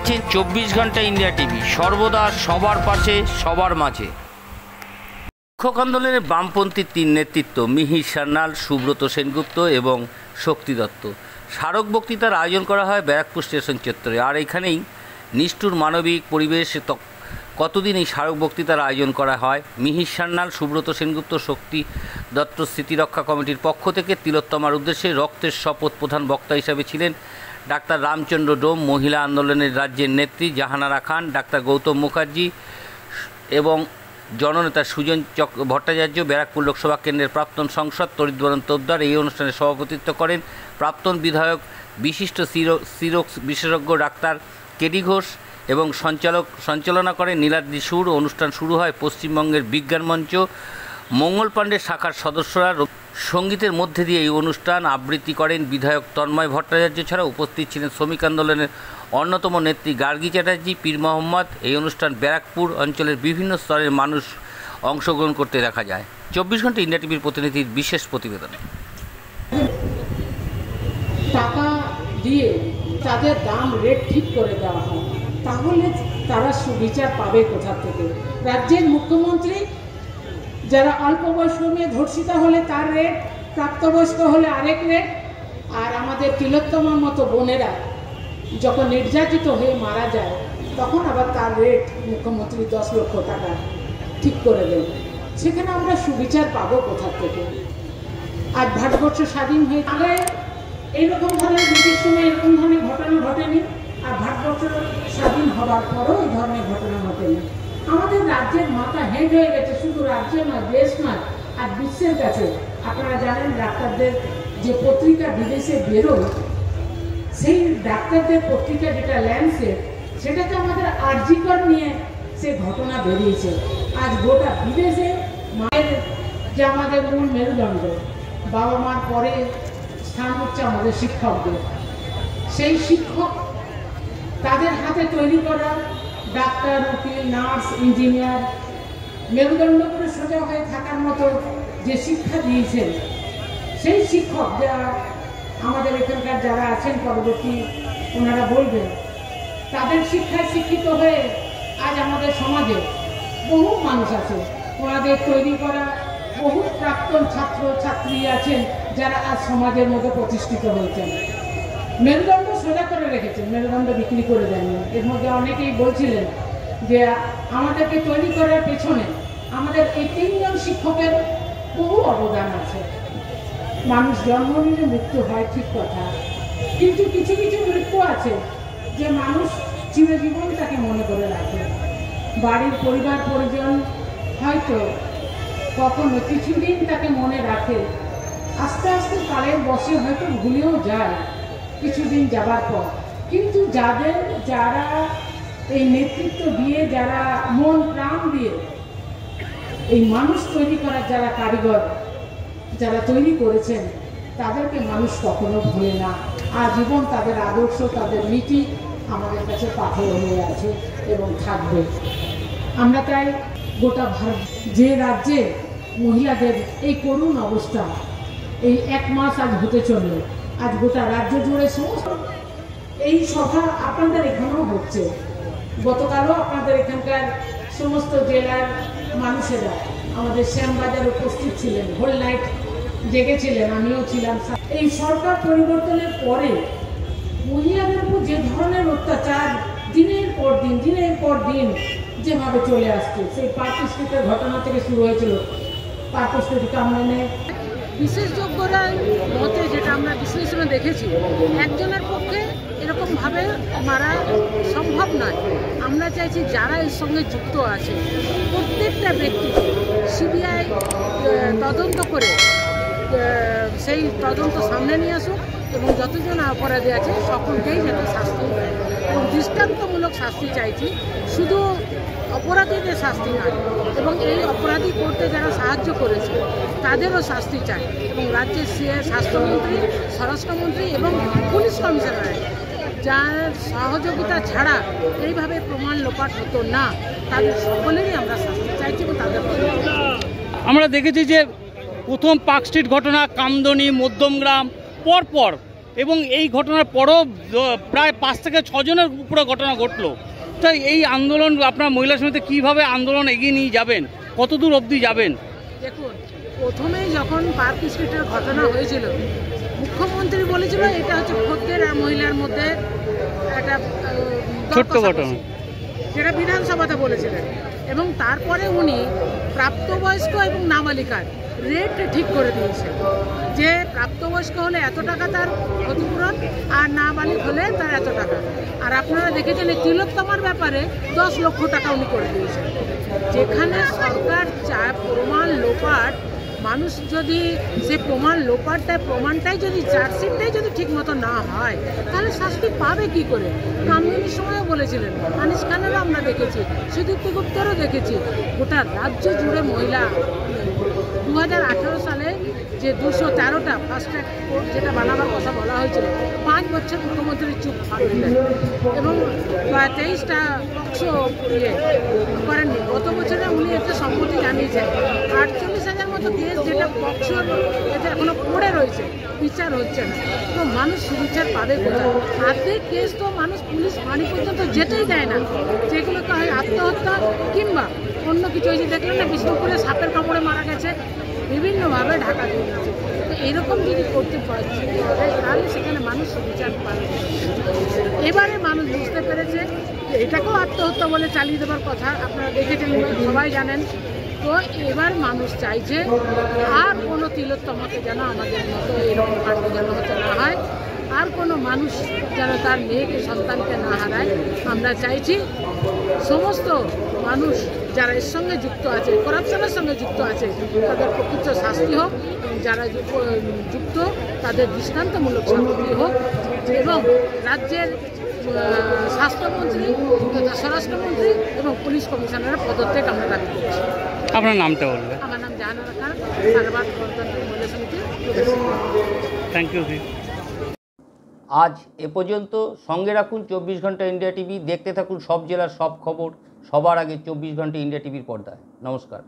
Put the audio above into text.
দেখছেন 24 ঘন্টা India TV, সর্বদা সবার পাশে সবার মাঝে। শিক্ষক আন্দোলনের বামপন্থী তিন নেতৃত্ব মিহির সান্যাল, সুব্রত সেনগুপ্ত এবং শক্তি দত্ত স্মারক বক্তৃতার আয়োজন করা হয় ব্যারাকপুর স্টেশন চত্বরে। আর এখানেই নিষ্ঠুর মানবিক পরিবেশ কতদিন এই স্মারক বক্তৃতার আয়োজন করা হয়। মিহির সান্যাল, সুব্রত সেনগুপ্ত, শক্তি দত্ত স্মৃতিরক্ষা কমিটির পক্ষ থেকে তিলোত্তমার উদ্দেশ্যে রক্তের শপথ। প্রধান বক্তা হিসাবে ছিলেন ডাক্তার রামচন্দ্র ডোম, মহিলা আন্দোলনের রাজ্যের নেত্রী জাহানারা খান, ডাক্তার গৌতম মুখার্জি এবং জননেতা সুজন ভট্টাচার্য, ব্যারাকপুর লোকসভা কেন্দ্রের প্রাক্তন সাংসদ তরিৎবরণ তোপদার। এই অনুষ্ঠানে সভাপতিত্ব করেন প্রাক্তন বিধায়ক, বিশিষ্ট শিরোগ বিশেষজ্ঞ ডাক্তার কেডি ঘোষ এবং সঞ্চালনা করেন নীলাদ্রি সুর। অনুষ্ঠান শুরু হয় পশ্চিমবঙ্গের বিজ্ঞান মঞ্চ মঙ্গল পাণ্ডে শাখার সদস্যরা। সঙ্গীতের মধ্যে দিয়ে এই অনুষ্ঠান আবৃত্তি করেন বিধায়ক তন্ময় ভট্টাচার্য। ছাড়া উপস্থিত ছিলেন শ্রমিক আন্দোলনের অন্যতম নেত্রী গার্গী চ্যাটার্জি, পীর মোহাম্মদ। এই অনুষ্ঠান ব্যারাকপুর অঞ্চলের বিভিন্ন স্তরের মানুষ অংশগ্রহণ করতে দেখা যায়। 24 ঘন্টা ইন্ডিয়া টিভির প্রতিনিধির বিশেষ প্রতিবেদন। টাকা দিয়ে তাদের দাম রেট ঠিক করে দেওয়া হয়, তাহলে তারা সুবিচার পাবে কোথা থেকে? রাজ্যের মুখ্যমন্ত্রী যারা অল্প বয়স্ক মেয়ে ধর্ষিতা হলে তার রেট, প্রাপ্তবয়স্ক হলে আরেক রেট, আর আমাদের তিলোত্তমার মতো বোনেরা যখন নির্যাতিত হয়ে মারা যায় তখন আবার তার রেট মুখ্যমন্ত্রী 10 লক্ষ টাকা ঠিক করে দেন। সেখানে আমরা সুবিচার পাবো কোথা থেকে? আজ ভারতবর্ষ স্বাধীন হয়ে আগে এইরকম ধরনের ব্রিটিশ সময় এরকম ধরনের ঘটনা ঘটেনি, আর ভারতবর্ষ স্বাধীন হবার পরও এই ধরনের ঘটনা ঘটেনি। আমাদের রাজ্যের মাথা হেঁট হয়ে গেছে, শুধু রাজ্য নয়, দেশ নয়, আর বিশ্বের কাছে। আপনারা জানেন ডাক্তারদের যে পত্রিকা বিদেশে বেরোয়, সেই ডাক্তারদের পত্রিকা যেটা ল্যান্ডসেট, সেটাতে আমাদের আরজিকর নিয়ে সে ঘটনা বেরিয়েছে। আজ গোটা বিদেশে মায়ের যে আমাদের মূল মেরুদণ্ড, বাবা মার পরে স্থান হচ্ছে আমাদের শিক্ষকদের। সেই শিক্ষক তাদের হাতে তৈরি করা ডাক্তার, উকিল, নার্স, ইঞ্জিনিয়ার মেরুদণ্ড করে সোজা হয়ে থাকার মতো যে শিক্ষা দিয়েছেন, সেই শিক্ষক যারা আমাদের এখানকার যারা আছেন পরবর্তী ওনারা বলবেন, তাদের শিক্ষায় শিক্ষিত হয়ে আজ আমাদের সমাজে বহু মানুষ আছে। ওনাদের তৈরি করা বহু প্রাক্তন ছাত্র ছাত্রী আছেন যারা আজ সমাজের মধ্যে প্রতিষ্ঠিত হয়েছেন। মেরুদণ্ড সোজা করে রেখেছেন, মেরুদণ্ড বিক্রি করে দেননি। এর মধ্যে অনেকেই বলছিলেন যে আমাদেরকে তৈরি করার পেছনে আমাদের এই 3 জন শিক্ষকের বহু অবদান আছে। মানুষ জন্ম নিলে মৃত্যু হয়, ঠিক কথা, কিন্তু কিছু কিছু মৃত্যু আছে যে মানুষ চিরজীবন তাকে মনে করে রাখে। বাড়ির পরিবার পরিজন হয়তো কখনো কিছুদিন তাকে মনে রাখে, আস্তে আস্তে কালের বশে হয়তো ভুলেও যায় কিছুদিন যাবার পর। কিন্তু যারা এই নেতৃত্ব দিয়ে, যারা মন প্রাণ দিয়ে এই মানুষ তৈরি করার যারা কারিগর, যারা তৈরি করেছেন, তাদেরকে মানুষ কখনো ভুলে না। আজীবন তাদের আদর্শ, তাদের নীতি আমাদের কাছে পাথর হয়ে আছে এবং থাকবে। আমরা তাই গোটা ভারত, যে রাজ্যে মহিলাদের এই করুণ অবস্থা, এই 1 মাস আজ হতে চলল, আজ গোটা রাজ্য জুড়ে সমস্ত এই সভা আপনাদের এখানেও হচ্ছে। গতকালও আপনাদের এখানকার সমস্ত জেলার মানুষেরা আমাদের শ্যামবাজারে উপস্থিত ছিলেন, হোল নাইট জেগেছিলেন, আমিও ছিলাম। এই সরকার পরিবর্তনের পরে মহিলাদের উপর যে ধরনের অত্যাচার দিনের পর দিন যেভাবে চলে আসছে, সেই পার্ক স্ট্রিটের ঘটনা থেকে শুরু হয়েছিল। পার্ক স্ট্রিট কামরানে বিশেষজ্ঞরা মতে যেটা আমরা বিশ্লেষণে দেখেছি, একজনের পক্ষে এরকমভাবে মারা সম্ভব নয়। আমরা চাইছি যারা এর সঙ্গে যুক্ত আছে প্রত্যেকটা ব্যক্তিকে সিবিআই তদন্ত করে সেই তদন্ত সামনে নিয়ে আসুক এবং যতজন অপরাধী আছে সকলকেই যেন শাস্তি দেয় এবং দৃষ্টান্তমূলক শাস্তি চাইছি, শুধু অপরাধীদের শাস্তি নয়, এবং এই অপরাধী করতে যারা সাহায্য করেছে তাদেরও শাস্তি চাই। এবং রাজ্যের স্বাস্থ্যমন্ত্রী, স্বরাষ্ট্রমন্ত্রী এবং পুলিশ কমিশনার যার সহযোগিতা ছাড়া এইভাবে প্রমাণ লোপাট হতো না, তাদের সকলেরই আমরা শাস্তি চাইছি এবং তাদের আমরা দেখেছি যে প্রথম পার্ক স্ট্রিট ঘটনা, কামদনি, মধ্যমগ্রাম, পরপর এবং এই ঘটনার পরও প্রায় 5 থেকে 6 জনের উপরে ঘটনা ঘটলো। তাই এই আন্দোলন আপনার মহিলা সমিতি কীভাবে আন্দোলন এগিয়ে নিয়ে যাবেন, কতদূর অবধি যাবেন? দেখুন, প্রথমেই যখন পার্ক স্ট্রিটের ঘটনা হয়েছিল, মুখ্যমন্ত্রী বলেছিল এটা হচ্ছে খদ্দের আর মহিলার মধ্যে একটা ছোট্ট ঘটনা, যেটা বিধানসভাতে বলেছিলেন। এবং তারপরে উনি প্রাপ্তবয়স্ক এবং নাবালিকার রেট ঠিক করে দিয়েছে, যে প্রাপ্তবয়স্ক হলে এত টাকা তার ক্ষতিপূরণ, আর নাবালিক হলে তার এত টাকা। আর আপনারা দেখেছেন এই তিলোত্তমার ব্যাপারে 10 লক্ষ টাকা উনি করে দিয়েছেন। যেখানে সরকার চায় প্রমাণ লোপাট, মানুষ যদি সে প্রমাণটাই যদি চার্জশিটটাই যদি ঠিক মতো না হয়, তাহলে শাস্তি পাবে কি করে? কামদুনির সময়ও বলেছিলেন, আনিস খানেরও আমরা দেখেছি, সুদীপ্তি গুপ্তেরও দেখেছি। গোটা রাজ্য জুড়ে মহিলা 2018 সালে যে 213টা ফাস্ট ট্র্যাক কোর্ট যেটা বানাবার কথা বলা হয়েছিল, 5 বছর মুখ্যমন্ত্রী চুপ থাকলেন এবং 23টা পক্সো করেননি। গত বছরে উনি একটা সম্মতি জানিয়েছেন 48,000 মতো কেস যেটা পক্সোর এটা এখনো পড়ে রয়েছে, বিচার হচ্ছে না। তো মানুষ সুবিচার পাবে কোথায়? আর্ধেক কেস তো মানুষ পুলিশ বাড়ি পর্যন্ত যেতেই দেয় না, যেগুলোকে হয় আত্মহত্যা কিংবা অন্য কিছু হয়েছে। দেখলেন না বিষ্ণুপুরে সাপের কামড়ে মারা গেছে, বিভিন্নভাবে ঢাকা দিয়ে গেছে। তো এরকম যদি করতে পারছি তাহলে সেখানে মানুষ সুবিচার পাবে। এবারে মানুষ বুঝতে পেরেছে এটাকেও আত্মহত্যা বলে চালিয়ে দেওয়ার কথা, আপনারা দেখেছেন, সবাই জানেন। তো এবার মানুষ চাইছে আর কোনো তিলোত্তমাকে যেন আমাদের মতো এরকম কাণ্ড যেন হতে না হয়, আর কোনো মানুষ যেন তার মেয়েকে সন্তানকে না হারায়। আমরা চাইছি সমস্ত মানুষ যারা এর সঙ্গে যুক্ত আছে, করাপশনের সঙ্গে যুক্ত আছে, তাদের প্রকৃত শাস্তি হোক, যারা যুক্ত তাদের দৃষ্টান্তমূলক শাস্তি হোক, এবং রাজ্যের স্বাস্থ্যমন্ত্রী তথা স্বরাষ্ট্রমন্ত্রী এবং পুলিশ কমিশনারের পদত্যাগ আমরা দাবি করছি। আপনার নামটা বলবেন? আমার নাম জাহানারা খান, সারবাদ গণতান্ত্রিক মহিলা সমিতি। Thank you. আজ এ পর্যন্ত। সঙ্গে রাখুন 24 ঘন্টা ইন্ডিয়া টিভি। দেখতে থাকুন সব জেলার সব খবর সবার আগে 24 ঘন্টা ইন্ডিয়া টিভির পর্দায়। নমস্কার।